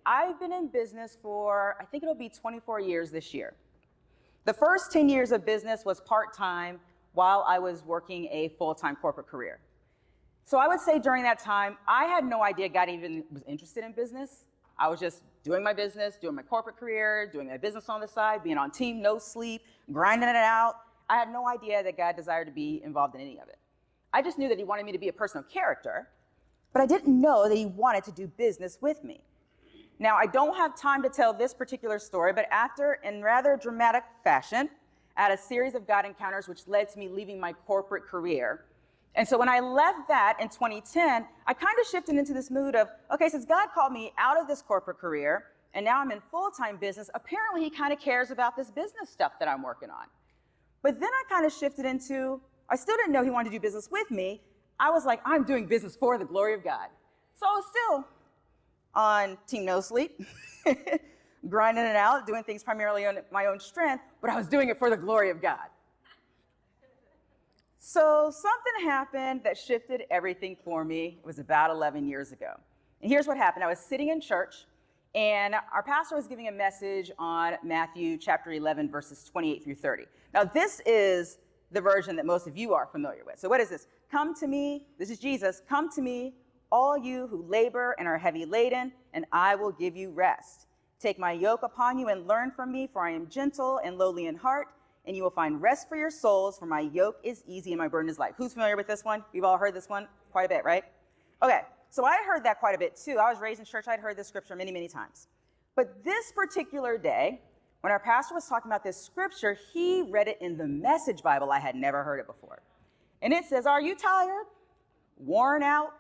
I've been in business for, I think it'll be 24 years this year. The first 10 years of business was part-time while I was working a full-time corporate career. So I would say during that time, I had no idea God even was interested in business. I was just doing my business, doing my corporate career, doing my business on the side, being on team, no sleep, grinding it out. I had no idea that God desired to be involved in any of it. I just knew that he wanted me to be a person of character, but I didn't know that he wanted to do business with me. Now, I don't have time to tell this particular story, but after, in rather dramatic fashion, I had a series of God encounters which led to me leaving my corporate career. And so when I left that in 2010, I kind of shifted into this mood of, okay, since God called me out of this corporate career, and now I'm in full-time business, apparently he kind of cares about this business stuff that I'm working on. But then I kind of shifted into, I still didn't know he wanted to do business with me. I was like, I'm doing business for the glory of God. So I was still on team no sleep, grinding it out, doing things primarily on my own strength, but I was doing it for the glory of God. So something happened that shifted everything for me. It was about 11 years ago. And here's what happened. I was sitting in church, and our pastor was giving a message on Matthew chapter 11, verses 28 through 30. Now, this is the version that most of you are familiar with. So what is this? Come to me, this is Jesus, come to me, all you who labor and are heavy laden, and I will give you rest. Take my yoke upon you and learn from me, for I am gentle and lowly in heart, and you will find rest for your souls, for my yoke is easy and my burden is light. Who's familiar with this one? We've all heard this one quite a bit, right? Okay, so I heard that quite a bit too. I was raised in church. I'd heard this scripture many, many times. But this particular day, when our pastor was talking about this scripture, he read it in the Message Bible. I had never heard it before. And it says, are you tired, worn out,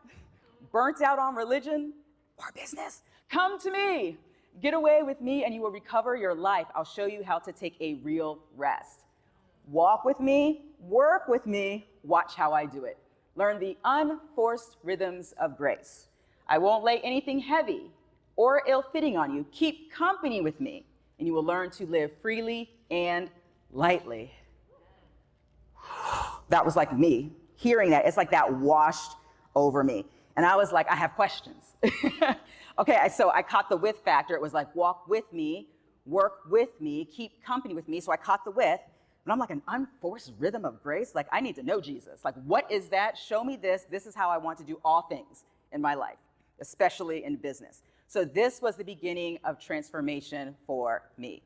burnt out on religion or business? Come to me. Get away with me and you will recover your life. I'll show you how to take a real rest. Walk with me, work with me, watch how I do it. Learn the unforced rhythms of grace. I won't lay anything heavy or ill-fitting on you. Keep company with me and you will learn to live freely and lightly. That was like me hearing that. It's like that washed over me. And I was like, I have questions. Okay, so I caught the with factor. It was like, walk with me, work with me, keep company with me. So I caught the with, and I'm like, an unforced rhythm of grace? Like, I need to know Jesus. Like, what is that? Show me this. This is how I want to do all things in my life, especially in business. So this was the beginning of transformation for me.